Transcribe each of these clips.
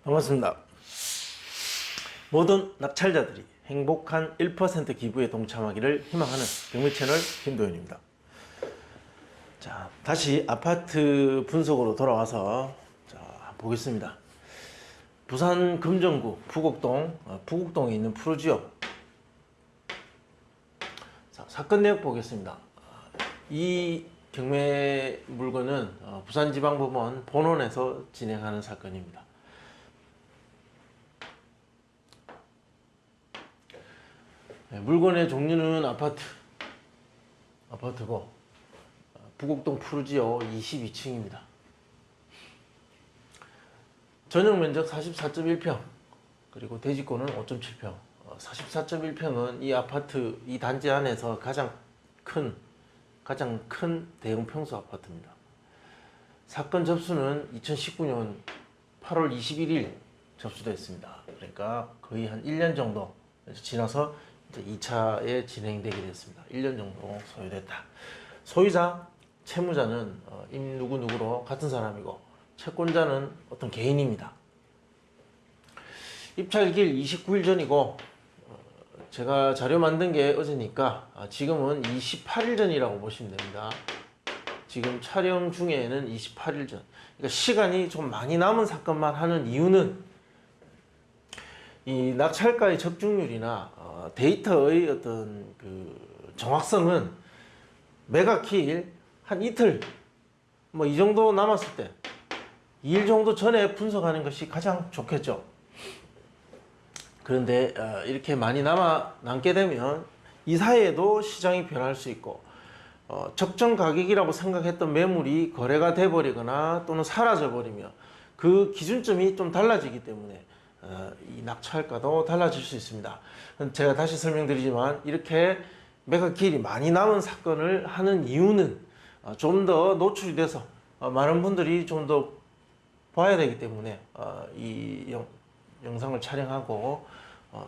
반갑습니다. 모든 낙찰자들이 행복한 1% 기부에 동참하기를 희망하는 경매 채널 김도현입니다. 자, 다시 아파트 분석으로 돌아와서 보겠습니다. 부산 금정구 부곡동에 있는 푸르지오. 자, 사건 내역 보겠습니다. 이 경매 물건은 부산지방법원 본원에서 진행하는 사건입니다. 물건의 종류는 아파트고 부곡동 푸르지오 22층입니다. 전용 면적 44.1평, 그리고 대지권은 5.7평. 44.1평은 이 아파트, 이 단지 안에서 가장 큰 대형 평수 아파트입니다. 사건 접수는 2019년 8월 21일 접수됐습니다. 그러니까 거의 한 1년 정도 지나서 이제 2차에 진행되게 됐습니다. 1년 정도 소요됐다. 소유자, 채무자는 임 누구누구로 같은 사람이고, 채권자는 어떤 개인입니다. 입찰일 29일 전이고, 제가 자료 만든 게 어제니까 지금은 28일 전이라고 보시면 됩니다. 지금 촬영 중에는 28일 전. 그러니까 시간이 좀 많이 남은 사건만 하는 이유는 이 낙찰가의 적중률이나 데이터의 어떤 그 정확성은 매각일 한 이틀 뭐 이 정도 남았을 때 2일 정도 전에 분석하는 것이 가장 좋겠죠. 그런데 이렇게 많이 남게 되면 이 사이에도 시장이 변할 수 있고, 적정 가격이라고 생각했던 매물이 거래가 돼버리거나 또는 사라져 버리며 그 기준점이 좀 달라지기 때문에 이 낙찰가도 달라질 수 있습니다. 제가 다시 설명드리지만, 이렇게 매각기일이 많이 남은 사건을 하는 이유는 좀 더 노출이 돼서 많은 분들이 좀 더 봐야 되기 때문에 이 영상을 촬영하고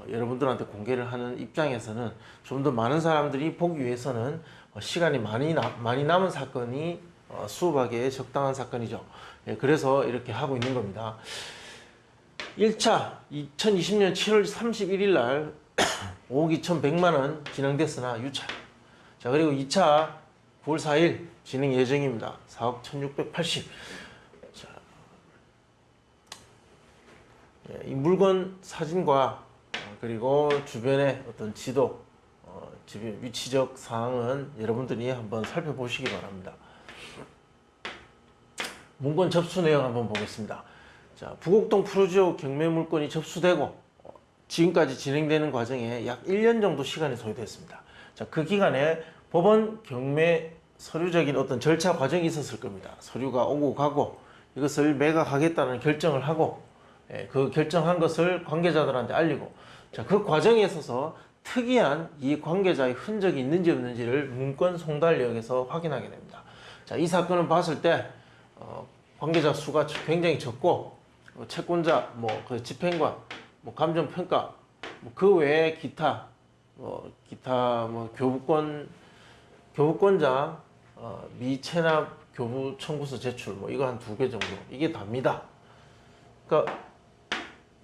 여러분들한테 공개를 하는 입장에서는 좀 더 많은 사람들이 보기 위해서는 시간이 많이 남은 사건이 수업하기에 적당한 사건이죠. 그래서 이렇게 하고 있는 겁니다. 1차 2020년 7월 31일 날 5억 2,100만원 진행됐으나 유찰. 자, 그리고 2차 9월 4일 진행 예정입니다. 4억 1,680. 자, 이 물건 사진과 그리고 주변의 어떤 지도, 주변 위치적 사항은 여러분들이 한번 살펴보시기 바랍니다. 문건 접수 내용 한번 보겠습니다. 자, 부곡동 푸르지오 경매 물건이 접수되고 지금까지 진행되는 과정에 약 1년 정도 시간이 소요됐습니다. 자, 그 기간에 법원 경매 서류적인 어떤 절차 과정이 있었을 겁니다. 서류가 오고 가고 이것을 매각하겠다는 결정을 하고, 그 결정한 것을 관계자들한테 알리고, 자, 그 과정에 있어서 특이한 이 관계자의 흔적이 있는지 없는지를 문건 송달역에서 확인하게 됩니다. 자, 이 사건을 봤을 때 관계자 수가 굉장히 적고, 채권자, 그 집행관, 감정평가, 그 외에 기타 교부권자, 미체납 교부 청구서 제출, 이거 한 2개 정도, 이게 답니다. 그러니까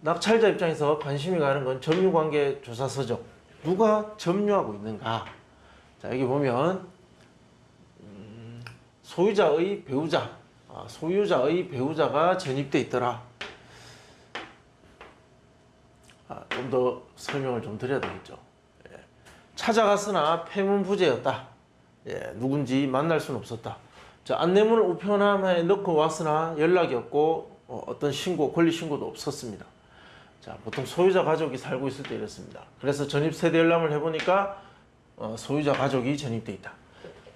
낙찰자 입장에서 관심이 가는 건 점유관계 조사서적, 누가 점유하고 있는가. 자, 여기 보면 소유자의 배우자가 전입돼 있더라. 좀 더 설명을 좀 드려야 되겠죠. 찾아갔으나 폐문부재였다. 누군지 만날 수는 없었다. 자, 안내문을 우편함에 넣고 왔으나 연락이 없고 어떤 권리 신고도 없었습니다. 자, 보통 소유자 가족이 살고 있을 때 이렇습니다. 그래서 전입 세대 열람을 해보니까 소유자 가족이 전입돼 있다.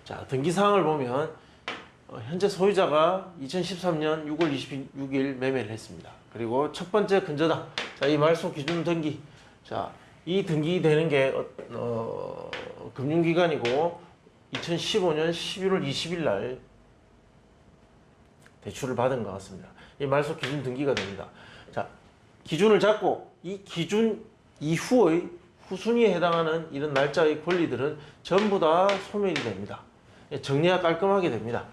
자, 등기사항을 보면 현재 소유자가 2013년 6월 26일 매매를 했습니다. 그리고 첫 번째 근저당, 자, 이 말소 기준 등기, 자, 이 등기되는 게 금융기관이고 2015년 11월 20일 날 대출을 받은 것 같습니다. 이 말소 기준 등기가 됩니다. 자, 기준을 잡고 이 기준 이후의 후순위에 해당하는 이런 날짜의 권리들은 전부 다 소멸이 됩니다. 정리가 깔끔하게 됩니다.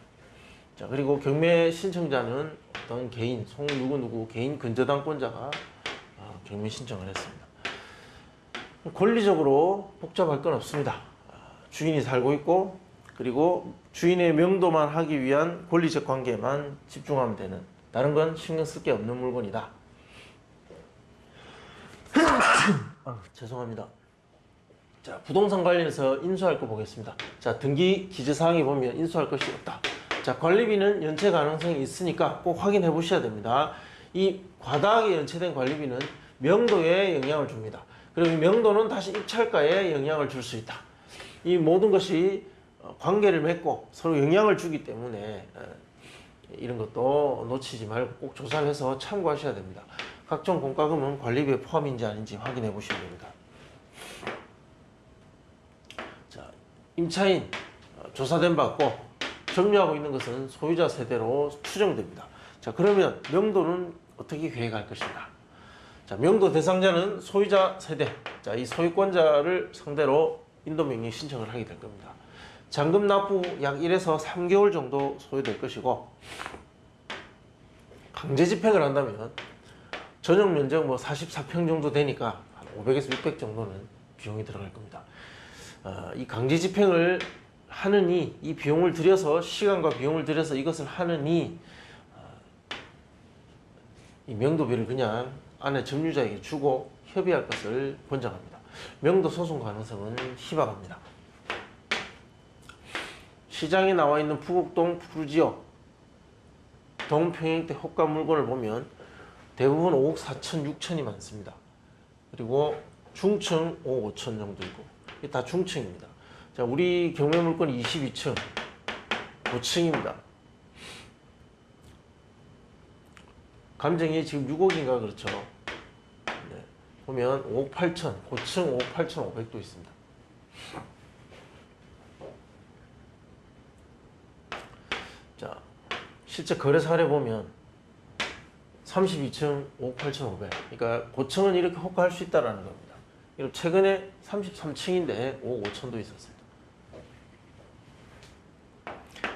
자, 그리고 경매 신청자는 어떤 개인, 송 누구누구 개인 근저당권자가 경매 신청을 했습니다. 권리적으로 복잡할 건 없습니다. 주인이 살고 있고, 그리고 주인의 명도만 하기 위한 권리적 관계만 집중하면 되는, 다른 건 신경 쓸 게 없는 물건이다. 죄송합니다. 자, 부동산 관련해서 인수할 거 보겠습니다. 자, 등기 기재사항에 보면 인수할 것이 없다. 자, 관리비는 연체 가능성이 있으니까 꼭 확인해 보셔야 됩니다. 이 과다하게 연체된 관리비는 명도에 영향을 줍니다. 그리고 이 명도는 다시 입찰가에 영향을 줄 수 있다. 이 모든 것이 관계를 맺고 서로 영향을 주기 때문에 이런 것도 놓치지 말고 꼭 조사를 해서 참고하셔야 됩니다. 각종 공과금은 관리비에 포함인지 아닌지 확인해 보셔야 됩니다. 자, 임차인 조사된 바 없고 점유하고 있는 것은 소유자 세대로 추정됩니다. 자, 그러면 명도는 어떻게 계획할 것인가? 자, 명도 대상자는 소유자 세대. 자, 이 소유권자를 상대로 인도명의 신청을 하게 될 겁니다. 잔금 납부 약 1에서 3개월 정도 소요될 것이고, 강제 집행을 한다면 전용 면적 44평 정도 되니까 한 500에서 600 정도는 비용이 들어갈 겁니다. 이 강제 집행을 하느니, 이 비용을 들여서, 시간과 비용을 들여서 이것을 하느니 이 명도비를 그냥 아내 점유자에게 주고 협의할 것을 권장합니다. 명도 소송 가능성은 희박합니다. 시장에 나와 있는 부곡동 푸르지오 동평행대 호가 물건을 보면 대부분 5억 4천, 6천이 많습니다. 그리고 중층 5억 5천 정도 있고, 이게 다 중층입니다. 자, 우리 경매 물건 22층, 5층입니다. 감정이 지금 6억인가 그렇죠. 네. 보면 5억 8천, 고층 5억 8천 5백도 있습니다. 자, 실제 거래 사례 보면 32층 5억 8천 5백. 그러니까 고층은 이렇게 호가할 수 있다라는 겁니다. 그리고 최근에 33층인데 5억 5천도 있었습니다.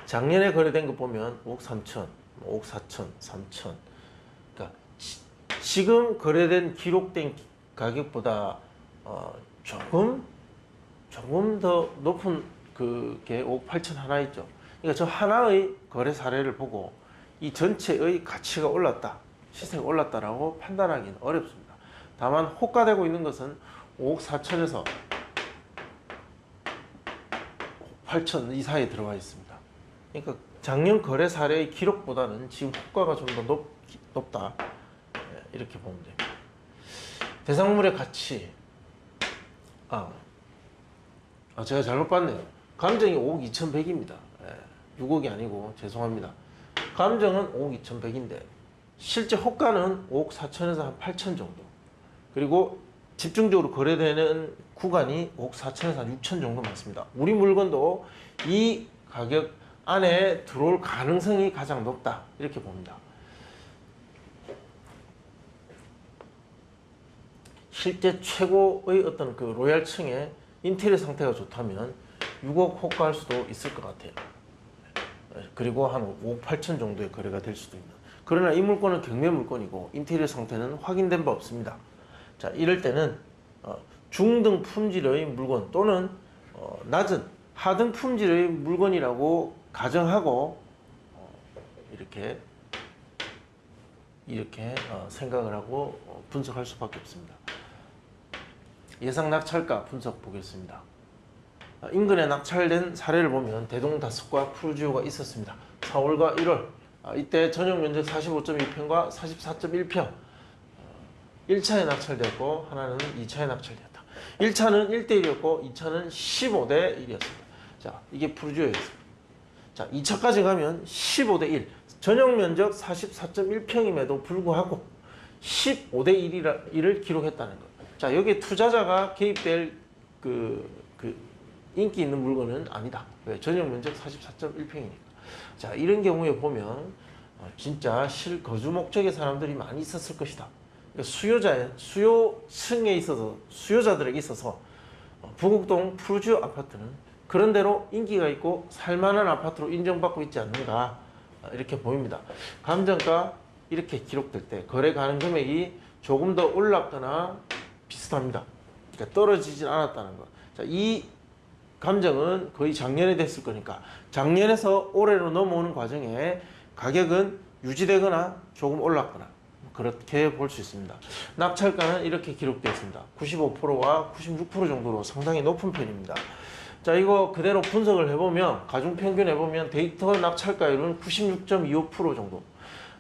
작년에 거래된 거 보면 5억 3천, 5억 4천, 3천. 그러니까 지금 거래된 기록된 가격보다 조금 더 높은 그게 5억 8천 하나 있죠. 그러니까 저 하나의 거래 사례를 보고 이 전체의 가치가 올랐다, 시세가 올랐다라고 판단하기는 어렵습니다. 다만 호가되고 있는 것은 5억 4천에서 8천 이 사이에 들어가 있습니다. 그러니까 작년 거래 사례의 기록보다는 지금 호가가 좀 더 높다, 이렇게 보면 됩니다. 대상물의 가치, 제가 잘못 봤네요. 감정이 5억 2,100입니다. 6억이 아니고 죄송합니다. 감정은 5억 2,100인데 실제 호가는 5억 4천에서 한 8천 정도. 그리고 집중적으로 거래되는 구간이 5억 4천에서 한 6천 정도 많습니다. 우리 물건도 이 가격 안에 들어올 가능성이 가장 높다, 이렇게 봅니다. 실제 최고의 어떤 그 로얄층의 인테리어 상태가 좋다면 6억 호가할 수도 있을 것 같아요. 그리고 한 5억 8천 정도의 거래가 될 수도 있는. 그러나 이 물건은 경매 물건이고 인테리어 상태는 확인된 바 없습니다. 자, 이럴 때는 중등 품질의 물건 또는 낮은 하등 품질의 물건이라고 가정하고 이렇게 생각을 하고 분석할 수밖에 없습니다. 예상 낙찰가 분석 보겠습니다. 인근에 낙찰된 사례를 보면 대동다섯과 푸르지오가 있었습니다. 4월과 1월 이때 전용 면적 45.2평과 44.1평 1차에 낙찰되었고 하나는 2차에 낙찰되었다. 1차는 1대1이었고 2차는 15대1이었습니다. 자, 이게 푸르지오였습니다. 자, 2차까지 가면 15대1, 전용 면적 44.1평임에도 불구하고 15대1을 기록했다는 것. 자, 여기에 투자자가 개입될 인기 있는 물건은 아니다. 왜? 전용 면적 44.1평이니까. 자, 이런 경우에 보면 진짜 실거주 목적의 사람들이 많이 있었을 것이다. 그러니까 수요층에 있어서, 수요자들에게 있어서 부곡동 푸르지오 아파트는 그런 대로 인기가 있고 살만한 아파트로 인정받고 있지 않는가, 이렇게 보입니다. 감정가 이렇게 기록될 때 거래 가능 금액이 조금 더 올랐거나 비슷합니다. 그러니까 떨어지진 않았다는 거. 자, 이 감정은 거의 작년에 됐을 거니까 작년에서 올해로 넘어오는 과정에 가격은 유지되거나 조금 올랐거나 그렇게 볼 수 있습니다. 낙찰가는 이렇게 기록되어 있습니다. 95%와 96% 정도로 상당히 높은 편입니다. 자, 이거 그대로 분석을 해보면 가중평균 해보면 데이터 낙찰가율은 96.25% 정도.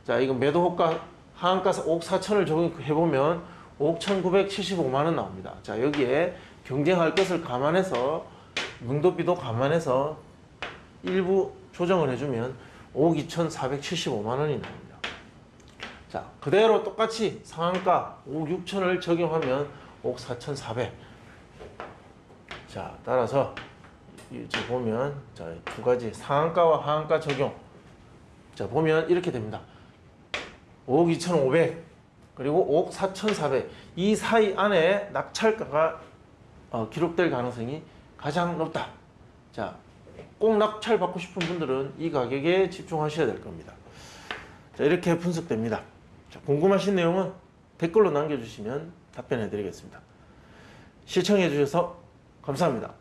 자, 이거 매도호가 하한가 5억 4천을 적용해보면 5억 1,975만 원 나옵니다. 자, 여기에 경쟁할 것을 감안해서 용도비도 감안해서 일부 조정을 해주면 5억 2,475만 원이 나옵니다. 자, 그대로 똑같이 상한가 5억 6천을 적용하면 5억 4,400. 자, 따라서 이제 보면 자, 두 가지 상한가와 하한가 적용. 자, 보면 이렇게 됩니다. 5억 2,500 그리고 5억 4,400 이 사이 안에 낙찰가가 기록될 가능성이 가장 높다. 자, 꼭 낙찰 받고 싶은 분들은 이 가격에 집중하셔야 될 겁니다. 자, 이렇게 분석됩니다. 자, 궁금하신 내용은 댓글로 남겨주시면 답변해 드리겠습니다. 시청해 주셔서 감사합니다.